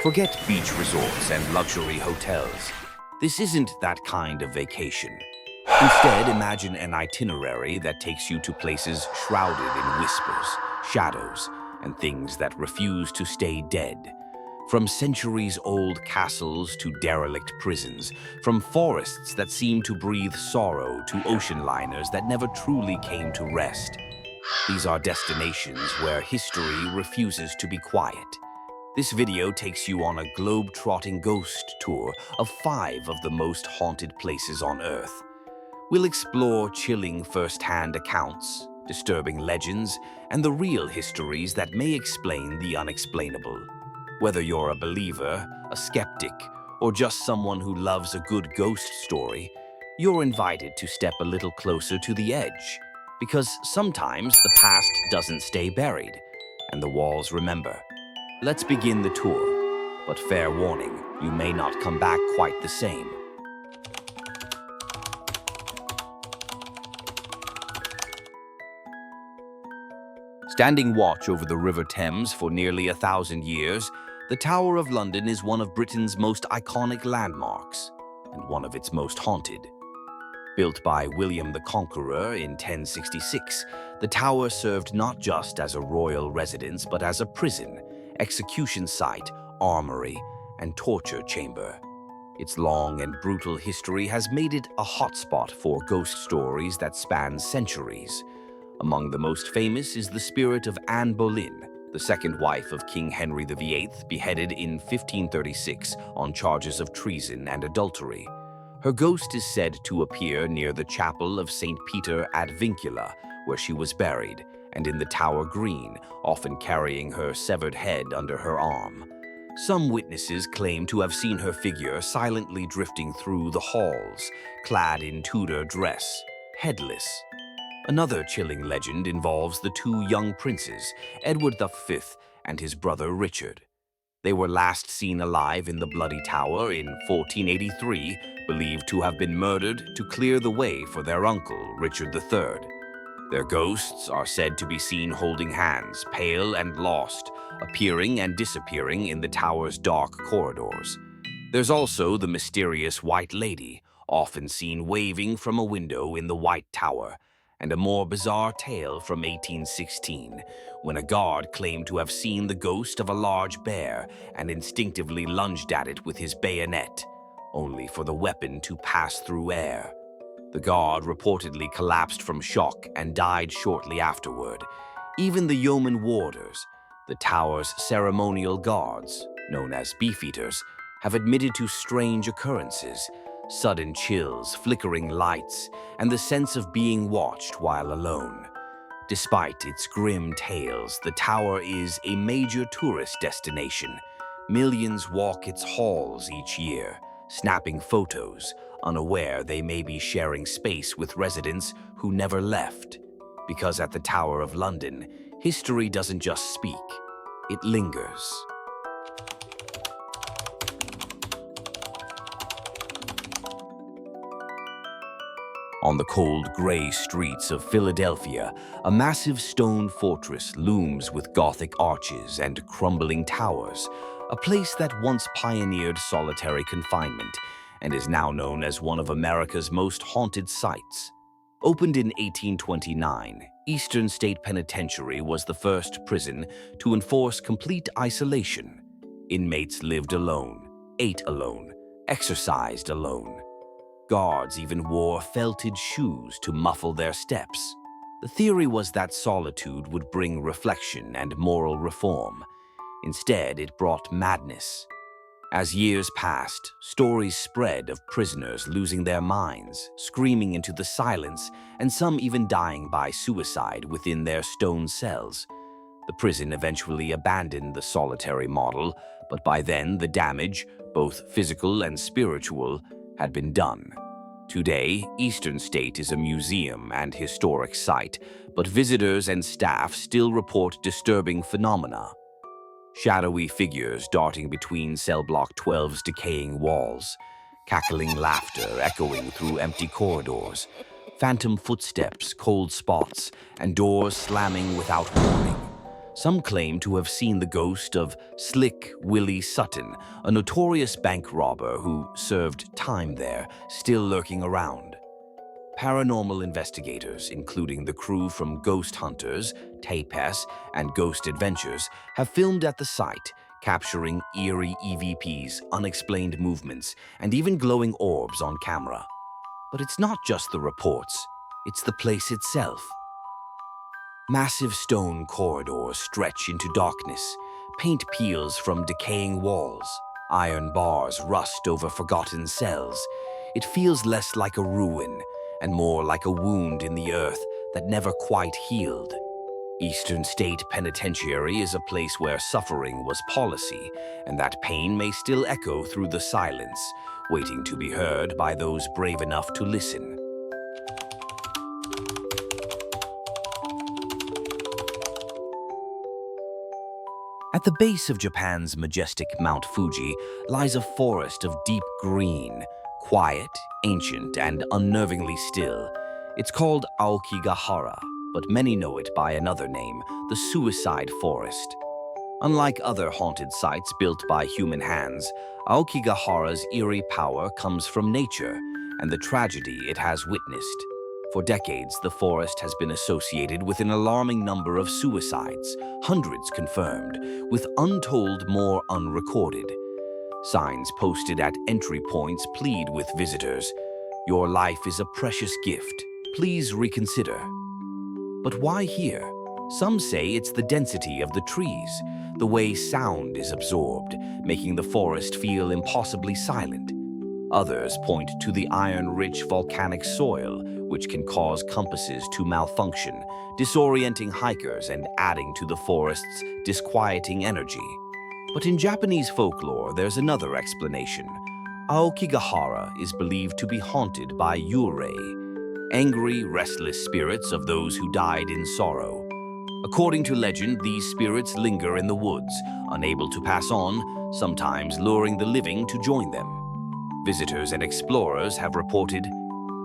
Forget beach resorts and luxury hotels. This isn't that kind of vacation. Instead, imagine an itinerary that takes you to places shrouded in whispers, shadows, and things that refuse to stay dead. From centuries-old castles to derelict prisons, from forests that seem to breathe sorrow to ocean liners that never truly came to rest. These are destinations where history refuses to be quiet. This video takes you on a globe-trotting ghost tour of 5 of the most haunted places on Earth. We'll explore chilling first-hand accounts, disturbing legends, and the real histories that may explain the unexplainable. Whether you're a believer, a skeptic, or just someone who loves a good ghost story, you're invited to step a little closer to the edge. Because sometimes the past doesn't stay buried, and the walls remember. Let's begin the tour, but fair warning, you may not come back quite the same. Standing watch over the River Thames for nearly 1,000 years, the Tower of London is one of Britain's most iconic landmarks, and one of its most haunted. Built by William the Conqueror in 1066, the tower served not just as a royal residence but as a prison, execution site, armory, and torture chamber. Its long and brutal history has made it a hotspot for ghost stories that span centuries. Among the most famous is the spirit of Anne Boleyn, the second wife of King Henry VIII, beheaded in 1536 on charges of treason and adultery. Her ghost is said to appear near the chapel of St. Peter ad Vincula, where she was buried, and in the Tower Green, often carrying her severed head under her arm. Some witnesses claim to have seen her figure silently drifting through the halls, clad in Tudor dress, headless. Another chilling legend involves the 2 young princes, Edward V and his brother Richard. They were last seen alive in the Bloody Tower in 1483, believed to have been murdered to clear the way for their uncle, Richard III. Their ghosts are said to be seen holding hands, pale and lost, appearing and disappearing in the tower's dark corridors. There's also the mysterious White Lady, often seen waving from a window in the White Tower, and a more bizarre tale from 1816, when a guard claimed to have seen the ghost of a large bear and instinctively lunged at it with his bayonet, only for the weapon to pass through air. The guard reportedly collapsed from shock and died shortly afterward. Even the yeoman warders, the tower's ceremonial guards, known as beefeaters, have admitted to strange occurrences, sudden chills, flickering lights, and the sense of being watched while alone. Despite its grim tales, the tower is a major tourist destination. Millions walk its halls each year, snapping photos, unaware they may be sharing space with residents who never left. Because at the Tower of London, history doesn't just speak, it lingers. On the cold, gray streets of Philadelphia, a massive stone fortress looms with Gothic arches and crumbling towers, a place that once pioneered solitary confinement and is now known as one of America's most haunted sites. Opened in 1829, Eastern State Penitentiary was the first prison to enforce complete isolation. Inmates lived alone, ate alone, exercised alone. Guards even wore felted shoes to muffle their steps. The theory was that solitude would bring reflection and moral reform. Instead, it brought madness. As years passed, stories spread of prisoners losing their minds, screaming into the silence, and some even dying by suicide within their stone cells. The prison eventually abandoned the solitary model, but by then the damage, both physical and spiritual, had been done. Today, Eastern State is a museum and historic site, but visitors and staff still report disturbing phenomena. Shadowy figures darting between Cell Block 12's decaying walls, cackling laughter echoing through empty corridors, phantom footsteps, cold spots, and doors slamming without warning. Some claim to have seen the ghost of Slick Willie Sutton, a notorious bank robber who served time there, still lurking around. Paranormal investigators, including the crew from Ghost Hunters, Tapes, and Ghost Adventures, have filmed at the site, capturing eerie EVPs, unexplained movements, and even glowing orbs on camera. But it's not just the reports, it's the place itself. Massive stone corridors stretch into darkness. Paint peels from decaying walls. Iron bars rust over forgotten cells. It feels less like a ruin and more like a wound in the earth that never quite healed. Eastern State Penitentiary is a place where suffering was policy, and that pain may still echo through the silence, waiting to be heard by those brave enough to listen. At the base of Japan's majestic Mount Fuji lies a forest of deep green, quiet, ancient, and unnervingly still. It's called Aokigahara, but many know it by another name, the Suicide Forest. Unlike other haunted sites built by human hands, Aokigahara's eerie power comes from nature and the tragedy it has witnessed. For decades, the forest has been associated with an alarming number of suicides, hundreds confirmed, with untold more unrecorded. Signs posted at entry points plead with visitors, "Your life is a precious gift. Please reconsider." But why here? Some say it's the density of the trees, the way sound is absorbed, making the forest feel impossibly silent. Others point to the iron-rich volcanic soil, which can cause compasses to malfunction, disorienting hikers and adding to the forest's disquieting energy. But in Japanese folklore, there's another explanation. Aokigahara is believed to be haunted by yurei, angry, restless spirits of those who died in sorrow. According to legend, these spirits linger in the woods, unable to pass on, sometimes luring the living to join them. Visitors and explorers have reported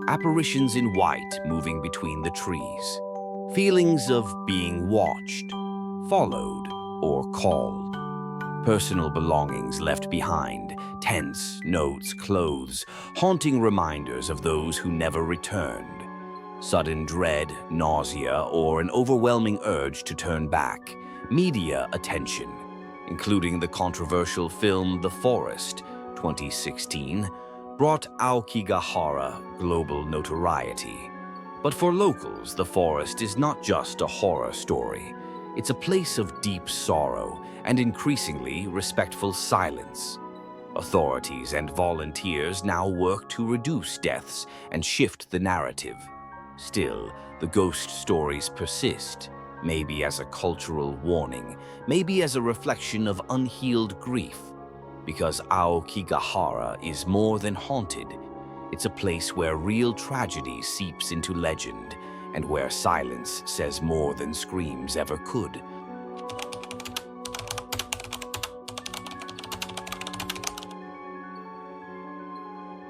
apparitions in white moving between the trees, feelings of being watched, followed, or called. Personal belongings left behind, tents, notes, clothes, haunting reminders of those who never returned. Sudden dread, nausea, or an overwhelming urge to turn back. Media attention, including the controversial film The Forest, 2016, brought Aokigahara global notoriety. But for locals, the forest is not just a horror story. It's a place of deep sorrow and increasingly respectful silence. Authorities and volunteers now work to reduce deaths and shift the narrative. Still, the ghost stories persist, maybe as a cultural warning, maybe as a reflection of unhealed grief. Because Aokigahara is more than haunted. It's a place where real tragedy seeps into legend and where silence says more than screams ever could.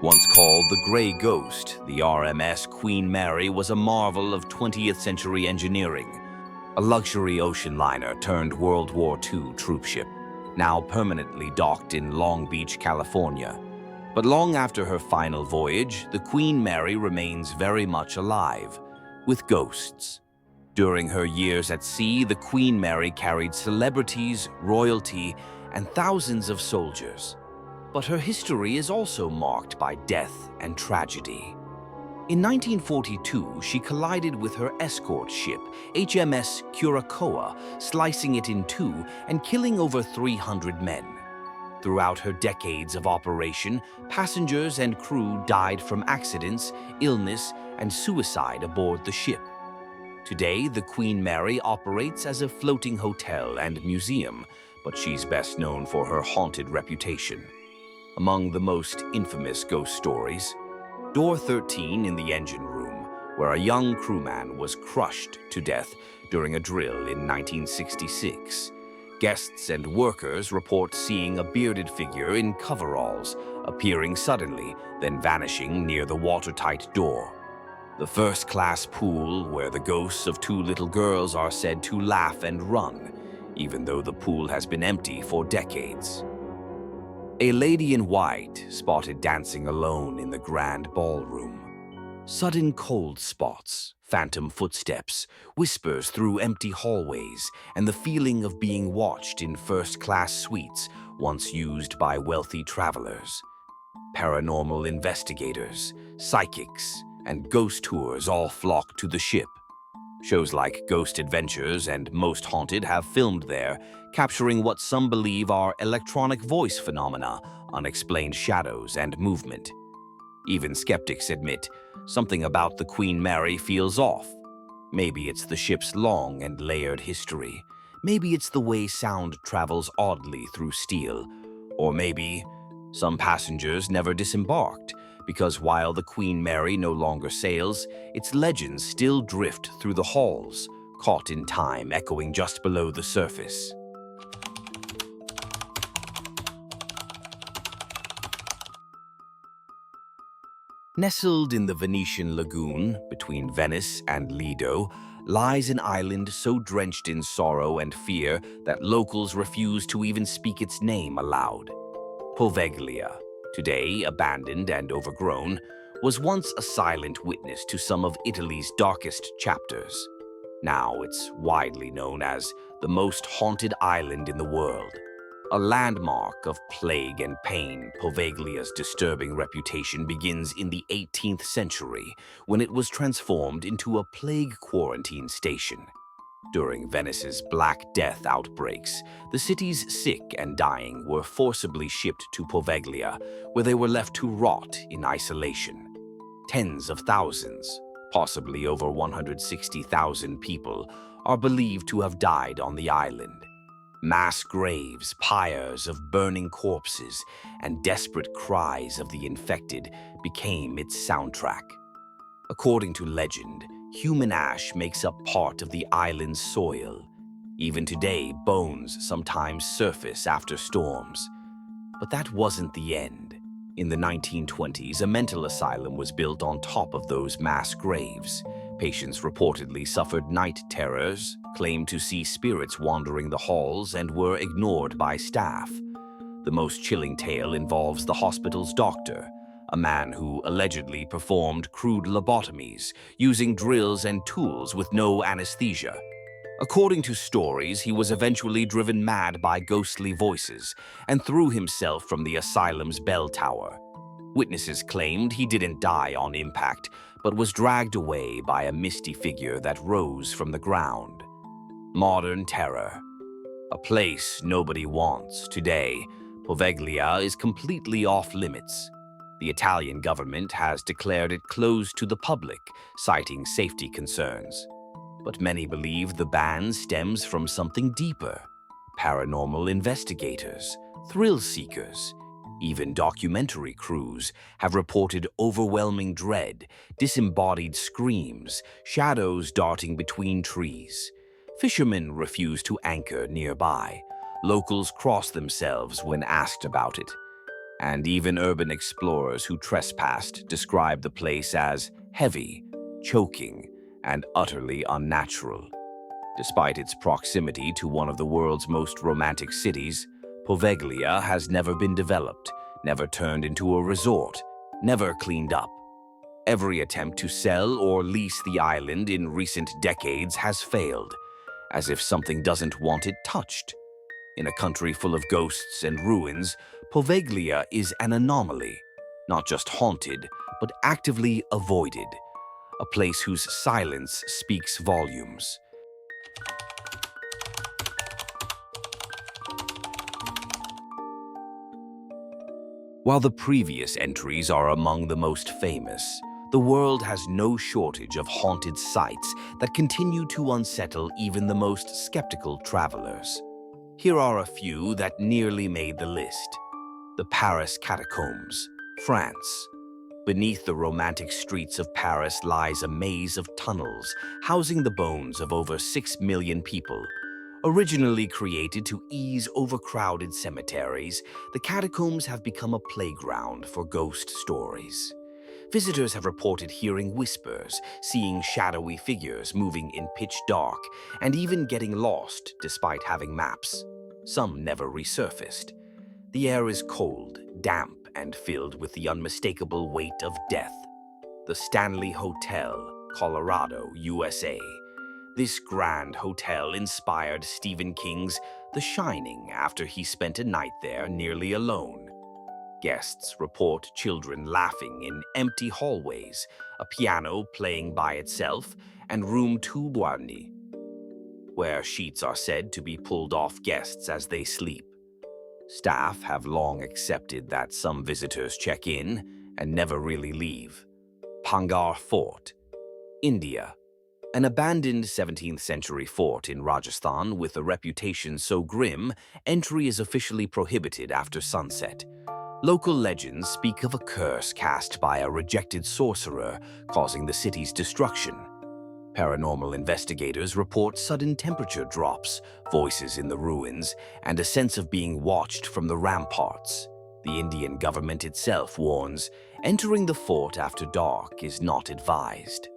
Once called the Grey Ghost, the RMS Queen Mary was a marvel of 20th century engineering, a luxury ocean liner turned World War II troopship, now permanently docked in Long Beach, California. But long after her final voyage, the Queen Mary remains very much alive, with ghosts. During her years at sea, the Queen Mary carried celebrities, royalty, and thousands of soldiers. But her history is also marked by death and tragedy. In 1942, she collided with her escort ship, HMS Curacoa, slicing it in two and killing over 300 men. Throughout her decades of operation, passengers and crew died from accidents, illness, and suicide aboard the ship. Today, the Queen Mary operates as a floating hotel and museum, but she's best known for her haunted reputation. Among the most infamous ghost stories, Door 13 in the engine room, where a young crewman was crushed to death during a drill in 1966. Guests and workers report seeing a bearded figure in coveralls, appearing suddenly, then vanishing near the watertight door. The first-class pool, where the ghosts of two little girls are said to laugh and run. even though the pool has been empty for decades. A lady in white spotted dancing alone in the grand ballroom. Sudden cold spots, phantom footsteps, whispers through empty hallways, and the feeling of being watched in first-class suites once used by wealthy travelers. Paranormal investigators, psychics, and ghost tours all flock to the ship. Shows like Ghost Adventures and Most Haunted have filmed there, capturing what some believe are electronic voice phenomena, unexplained shadows, and movement. Even skeptics admit something about the Queen Mary feels off. Maybe it's the ship's long and layered history. Maybe it's the way sound travels oddly through steel. Or maybe some passengers never disembarked, because while the Queen Mary no longer sails, its legends still drift through the halls, caught in time echoing just below the surface. Nestled in the Venetian lagoon between Venice and Lido lies an island so drenched in sorrow and fear that locals refuse to even speak its name aloud. Poveglia, today abandoned and overgrown, was once a silent witness to some of Italy's darkest chapters. Now it's widely known as the most haunted island in the world. A landmark of plague and pain, Poveglia's disturbing reputation begins in the 18th century when it was transformed into a plague quarantine station. During Venice's Black Death outbreaks, the city's sick and dying were forcibly shipped to Poveglia, where they were left to rot in isolation. Tens of thousands, possibly over 160,000 people, are believed to have died on the island. Mass graves, pyres of burning corpses, and desperate cries of the infected became its soundtrack. According to legend, human ash makes up part of the island's soil. Even today, bones sometimes surface after storms. But that wasn't the end. In the 1920s, a mental asylum was built on top of those mass graves. Patients reportedly suffered night terrors, claimed to see spirits wandering the halls, and were ignored by staff. The most chilling tale involves the hospital's doctor, a man who allegedly performed crude lobotomies, using drills and tools with no anesthesia. According to stories, he was eventually driven mad by ghostly voices and threw himself from the asylum's bell tower. Witnesses claimed he didn't die on impact, but was dragged away by a misty figure that rose from the ground. Modern terror. A place nobody wants today, Poveglia is completely off-limits. The Italian government has declared it closed to the public, citing safety concerns. But many believe the ban stems from something deeper. Paranormal investigators, thrill seekers, even documentary crews have reported overwhelming dread, disembodied screams, shadows darting between trees. Fishermen refuse to anchor nearby. Locals cross themselves when asked about it. And even urban explorers who trespassed describe the place as heavy, choking, and utterly unnatural. Despite its proximity to one of the world's most romantic cities, Poveglia has never been developed, never turned into a resort, never cleaned up. Every attempt to sell or lease the island in recent decades has failed, as if something doesn't want it touched. In a country full of ghosts and ruins, Poveglia is an anomaly, not just haunted, but actively avoided, a place whose silence speaks volumes. While the previous entries are among the most famous, the world has no shortage of haunted sites that continue to unsettle even the most skeptical travelers. Here are a few that nearly made the list. The Paris Catacombs, France. Beneath the romantic streets of Paris lies a maze of tunnels housing the bones of over 6 million people. Originally created to ease overcrowded cemeteries, the catacombs have become a playground for ghost stories. Visitors have reported hearing whispers, seeing shadowy figures moving in pitch dark, and even getting lost despite having maps. Some never resurfaced. The air is cold, damp, and filled with the unmistakable weight of death. The Stanley Hotel, Colorado, USA. This grand hotel inspired Stephen King's The Shining after he spent a night there nearly alone. Guests report children laughing in empty hallways, a piano playing by itself, and room 212, where sheets are said to be pulled off guests as they sleep. Staff have long accepted that some visitors check in and never really leave. Bhangarh Fort, India. An abandoned 17th century fort in Rajasthan with a reputation so grim, entry is officially prohibited after sunset. Local legends speak of a curse cast by a rejected sorcerer causing the city's destruction. Paranormal investigators report sudden temperature drops, voices in the ruins, and a sense of being watched from the ramparts. The Indian government itself warns, entering the fort after dark is not advised.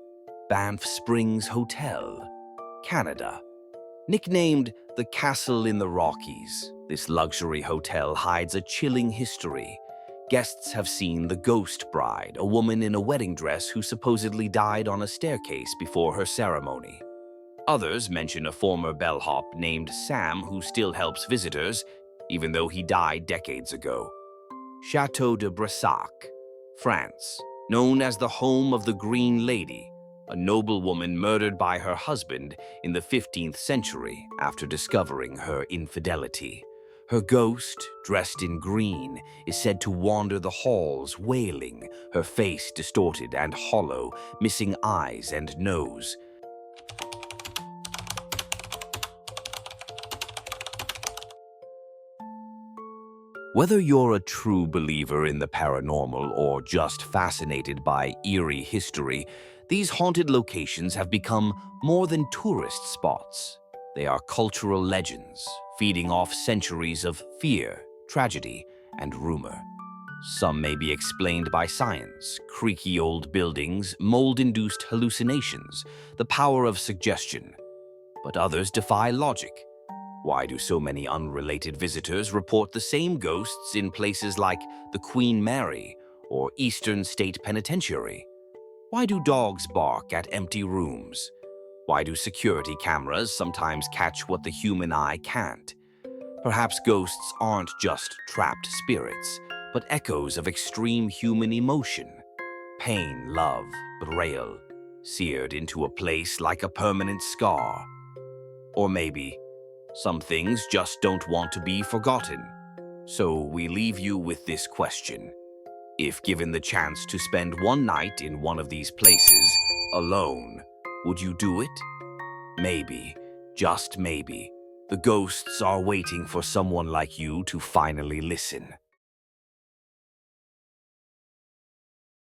Banff Springs Hotel, Canada. Nicknamed the Castle in the Rockies, this luxury hotel hides a chilling history. Guests have seen the ghost bride, a woman in a wedding dress who supposedly died on a staircase before her ceremony. Others mention a former bellhop named Sam who still helps visitors, even though he died decades ago. Château de Brissac, France, known as the home of the Green Lady, a noblewoman murdered by her husband in the 15th century after discovering her infidelity. Her ghost, dressed in green, is said to wander the halls wailing, her face distorted and hollow, missing eyes and nose. Whether you're a true believer in the paranormal or just fascinated by eerie history, these haunted locations have become more than tourist spots. They are cultural legends, feeding off centuries of fear, tragedy, and rumor. Some may be explained by science, creaky old buildings, mold-induced hallucinations, the power of suggestion. But others defy logic. Why do so many unrelated visitors report the same ghosts in places like the Queen Mary or Eastern State Penitentiary? Why do dogs bark at empty rooms? Why do security cameras sometimes catch what the human eye can't? Perhaps ghosts aren't just trapped spirits, but echoes of extreme human emotion. Pain, love, betrayal, seared into a place like a permanent scar. Or maybe some things just don't want to be forgotten. So we leave you with this question. If given the chance to spend one night in one of these places, alone, would you do it? Maybe, just maybe, the ghosts are waiting for someone like you to finally listen.